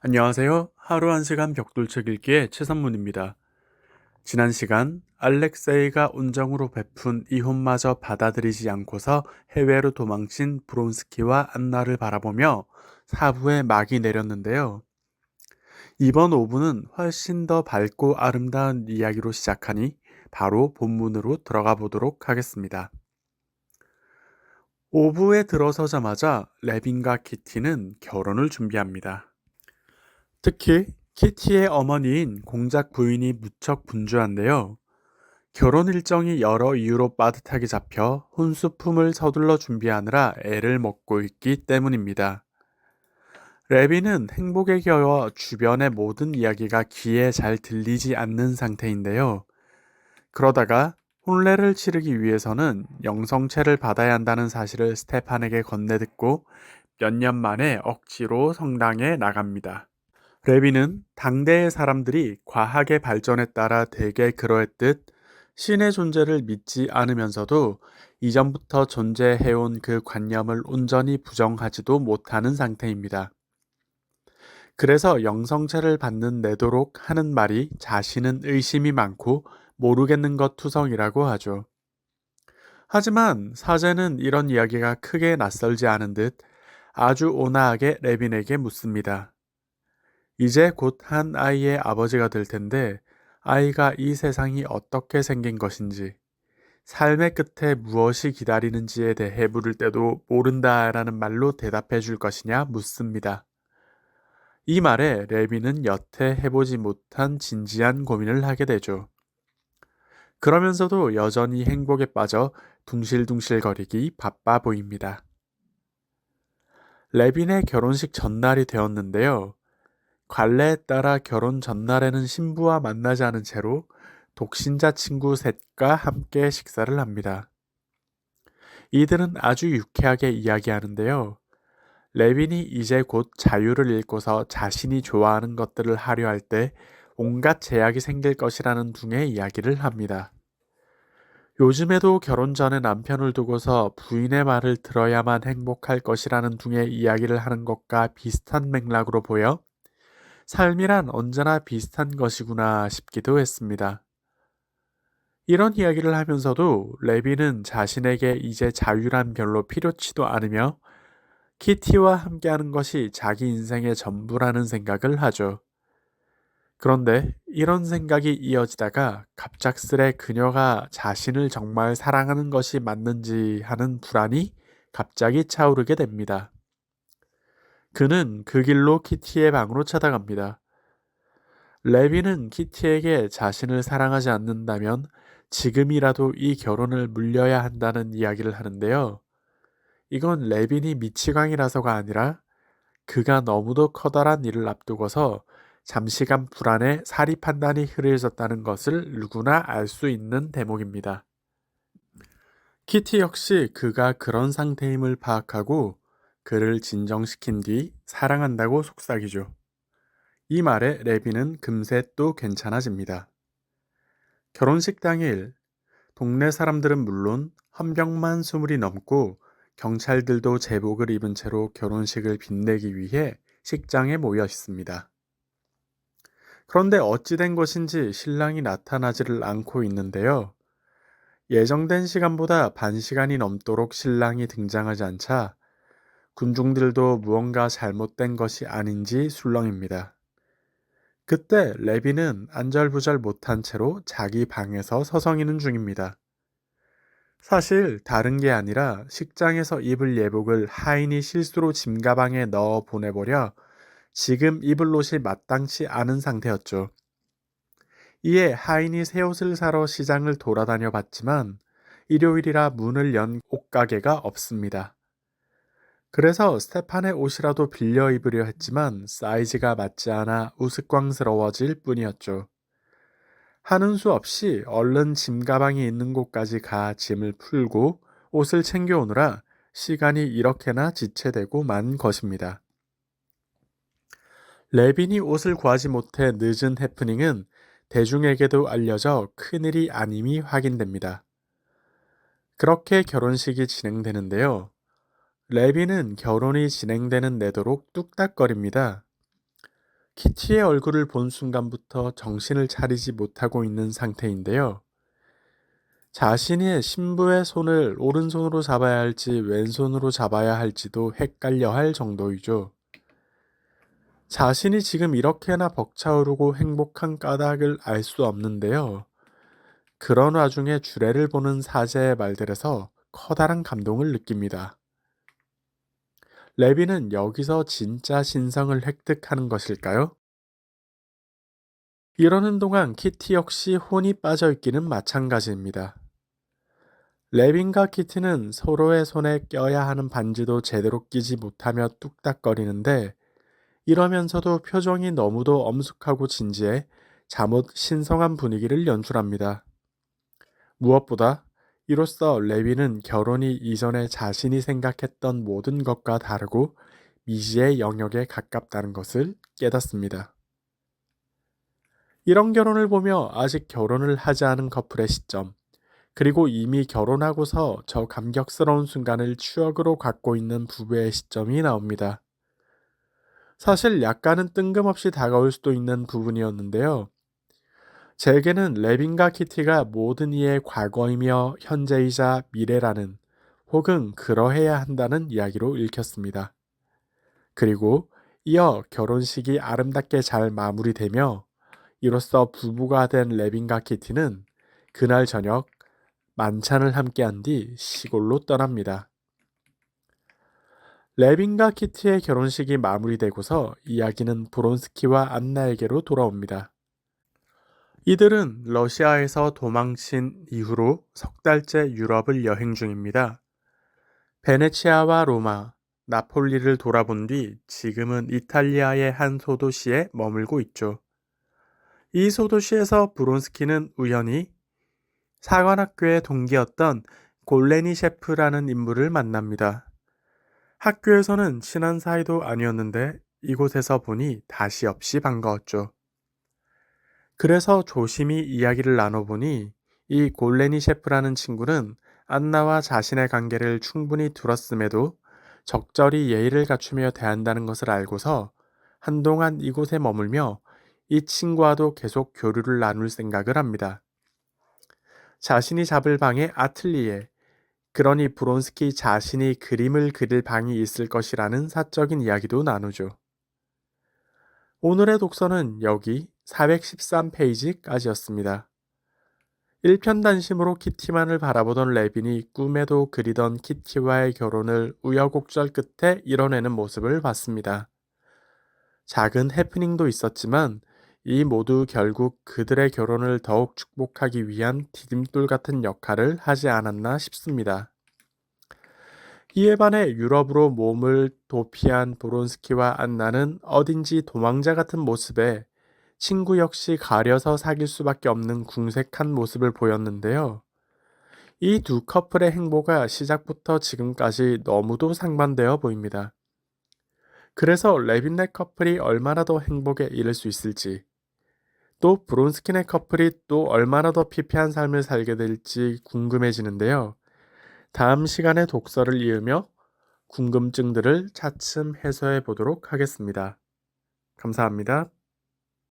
안녕하세요. 하루 1시간 벽돌책 읽기의 최선문입니다. 지난 시간 알렉세이가 온정으로 베푼 이혼마저 받아들이지 않고서 해외로 도망친 브론스키와 안나를 바라보며 4부에 막이 내렸는데요. 이번 5부는 훨씬 더 밝고 아름다운 이야기로 시작하니 바로 본문으로 들어가 보도록 하겠습니다. 5부에 들어서자마자 레빈과 키티는 결혼을 준비합니다. 특히 키티의 어머니인 공작 부인이 무척 분주한데요. 결혼 일정이 여러 이유로 빠듯하게 잡혀 혼수품을 서둘러 준비하느라 애를 먹고 있기 때문입니다. 레비는 행복에 겨워 주변의 모든 이야기가 귀에 잘 들리지 않는 상태인데요. 그러다가 혼례를 치르기 위해서는 영성체를 받아야 한다는 사실을 스테판에게 건네듣고 몇 년 만에 억지로 성당에 나갑니다. 레비는 당대의 사람들이 과학의 발전에 따라 대개 그러했듯 신의 존재를 믿지 않으면서도 이전부터 존재해온 그 관념을 온전히 부정하지도 못하는 상태입니다. 그래서 영성체를 받는 내도록 하는 말이 자신은 의심이 많고 모르겠는 것 투성이라고 하죠. 하지만 사제는 이런 이야기가 크게 낯설지 않은 듯 아주 온화하게 레빈에게 묻습니다. 이제 곧 한 아이의 아버지가 될 텐데 아이가 이 세상이 어떻게 생긴 것인지, 삶의 끝에 무엇이 기다리는지에 대해 물을 때도 모른다라는 말로 대답해 줄 것이냐 묻습니다. 이 말에 레비는 여태 해보지 못한 진지한 고민을 하게 되죠. 그러면서도 여전히 행복에 빠져 둥실둥실거리기 바빠 보입니다. 레빈의 결혼식 전날이 되었는데요. 관례에 따라 결혼 전날에는 신부와 만나지 않은 채로 독신자 친구 셋과 함께 식사를 합니다. 이들은 아주 유쾌하게 이야기하는데요. 레빈이 이제 곧 자유를 잃고서 자신이 좋아하는 것들을 하려 할 때 온갖 제약이 생길 것이라는 둥의 이야기를 합니다. 요즘에도 결혼 전에 남편을 두고서 부인의 말을 들어야만 행복할 것이라는 둥의 이야기를 하는 것과 비슷한 맥락으로 보여 삶이란 언제나 비슷한 것이구나 싶기도 했습니다. 이런 이야기를 하면서도 레비는 자신에게 이제 자유란 별로 필요치도 않으며 키티와 함께하는 것이 자기 인생의 전부라는 생각을 하죠. 그런데 이런 생각이 이어지다가 갑작스레 그녀가 자신을 정말 사랑하는 것이 맞는지 하는 불안이 갑자기 차오르게 됩니다. 그는 그 길로 키티의 방으로 찾아갑니다. 레비는 키티에게 자신을 사랑하지 않는다면 지금이라도 이 결혼을 물려야 한다는 이야기를 하는데요. 이건 레빈이 미치광이라서가 아니라 그가 너무도 커다란 일을 앞두고서 잠시간 불안에 사리 판단이 흐려졌다는 것을 누구나 알 수 있는 대목입니다. 키티 역시 그가 그런 상태임을 파악하고 그를 진정시킨 뒤 사랑한다고 속삭이죠. 이 말에 레비는 금세 또 괜찮아집니다. 결혼식 당일 동네 사람들은 물론 헌병만 20이 넘고 경찰들도 제복을 입은 채로 결혼식을 빛내기 위해 식장에 모여 있습니다. 그런데 어찌된 것인지 신랑이 나타나지를 않고 있는데요. 예정된 시간보다 반 시간이 넘도록 신랑이 등장하지 않자 군중들도 무언가 잘못된 것이 아닌지 술렁입니다. 그때 레비는 안절부절 못한 채로 자기 방에서 서성이는 중입니다. 사실 다른 게 아니라 식장에서 입을 예복을 하인이 실수로 짐가방에 넣어 보내버려 지금 입을 옷이 마땅치 않은 상태였죠. 이에 하인이 새 옷을 사러 시장을 돌아다녀 봤지만 일요일이라 문을 연 옷가게가 없습니다. 그래서 스테판의 옷이라도 빌려 입으려 했지만 사이즈가 맞지 않아 우스꽝스러워질 뿐이었죠. 하는 수 없이 얼른 짐 가방이 있는 곳까지 가 짐을 풀고 옷을 챙겨오느라 시간이 이렇게나 지체되고 만 것입니다. 레빈이 옷을 구하지 못해 늦은 해프닝은 대중에게도 알려져 큰일이 아님이 확인됩니다. 그렇게 결혼식이 진행되는데요. 레빈은 결혼이 진행되는 내도록 뚝딱거립니다. 키티의 얼굴을 본 순간부터 정신을 차리지 못하고 있는 상태인데요. 자신이 신부의 손을 오른손으로 잡아야 할지 왼손으로 잡아야 할지도 헷갈려 할 정도이죠. 자신이 지금 이렇게나 벅차오르고 행복한 까닭을 알 수 없는데요. 그런 와중에 주례를 보는 사제의 말들에서 커다란 감동을 느낍니다. 레비는 여기서 진짜 신성을 획득하는 것일까요? 이러는 동안 키티 역시 혼이 빠져 있기는 마찬가지입니다. 레빈과 키티는 서로의 손에 껴야 하는 반지도 제대로 끼지 못하며 뚝딱거리는데 이러면서도 표정이 너무도 엄숙하고 진지해 잠옷 신성한 분위기를 연출합니다. 무엇보다 이로써 레위는 결혼이 이전에 자신이 생각했던 모든 것과 다르고 미지의 영역에 가깝다는 것을 깨닫습니다. 이런 결혼을 보며 아직 결혼을 하지 않은 커플의 시점, 그리고 이미 결혼하고서 저 감격스러운 순간을 추억으로 갖고 있는 부부의 시점이 나옵니다. 사실 약간은 뜬금없이 다가올 수도 있는 부분이었는데요. 제게는 레빈과 키티가 모든 이의 과거이며 현재이자 미래라는 혹은 그러해야 한다는 이야기로 읽혔습니다. 그리고 이어 결혼식이 아름답게 잘 마무리되며 이로써 부부가 된 레빈과 키티는 그날 저녁 만찬을 함께한 뒤 시골로 떠납니다. 레빈과 키티의 결혼식이 마무리되고서 이야기는 브론스키와 안나에게로 돌아옵니다. 이들은 러시아에서 도망친 이후로 석 달째 유럽을 여행 중입니다. 베네치아와 로마, 나폴리를 돌아본 뒤 지금은 이탈리아의 한 소도시에 머물고 있죠. 이 소도시에서 브론스키는 우연히 사관학교의 동기였던 골레니 셰프라는 인물을 만납니다. 학교에서는 친한 사이도 아니었는데 이곳에서 보니 다시 없이 반가웠죠. 그래서 조심히 이야기를 나눠보니 이 골레니 셰프라는 친구는 안나와 자신의 관계를 충분히 들었음에도 적절히 예의를 갖추며 대한다는 것을 알고서 한동안 이곳에 머물며 이 친구와도 계속 교류를 나눌 생각을 합니다. 자신이 잡을 방의 아틀리에, 그러니 브론스키 자신이 그림을 그릴 방이 있을 것이라는 사적인 이야기도 나누죠. 오늘의 독서는 여기 413페이지까지였습니다. 일편단심으로 키티만을 바라보던 레빈이 꿈에도 그리던 키티와의 결혼을 우여곡절 끝에 이뤄내는 모습을 봤습니다. 작은 해프닝도 있었지만 이 모두 결국 그들의 결혼을 더욱 축복하기 위한 디딤돌 같은 역할을 하지 않았나 싶습니다. 이에 반해 유럽으로 몸을 도피한 브론스키와 안나는 어딘지 도망자 같은 모습에 친구 역시 가려서 사귈 수밖에 없는 궁색한 모습을 보였는데요. 이 두 커플의 행보가 시작부터 지금까지 너무도 상반되어 보입니다. 그래서 레빈네 커플이 얼마나 더 행복에 이를 수 있을지, 또 브론스키네 커플이 또 얼마나 더 피폐한 삶을 살게 될지 궁금해지는데요. 다음 시간에 독서를 이으며 궁금증들을 차츰 해소해 보도록 하겠습니다. 감사합니다.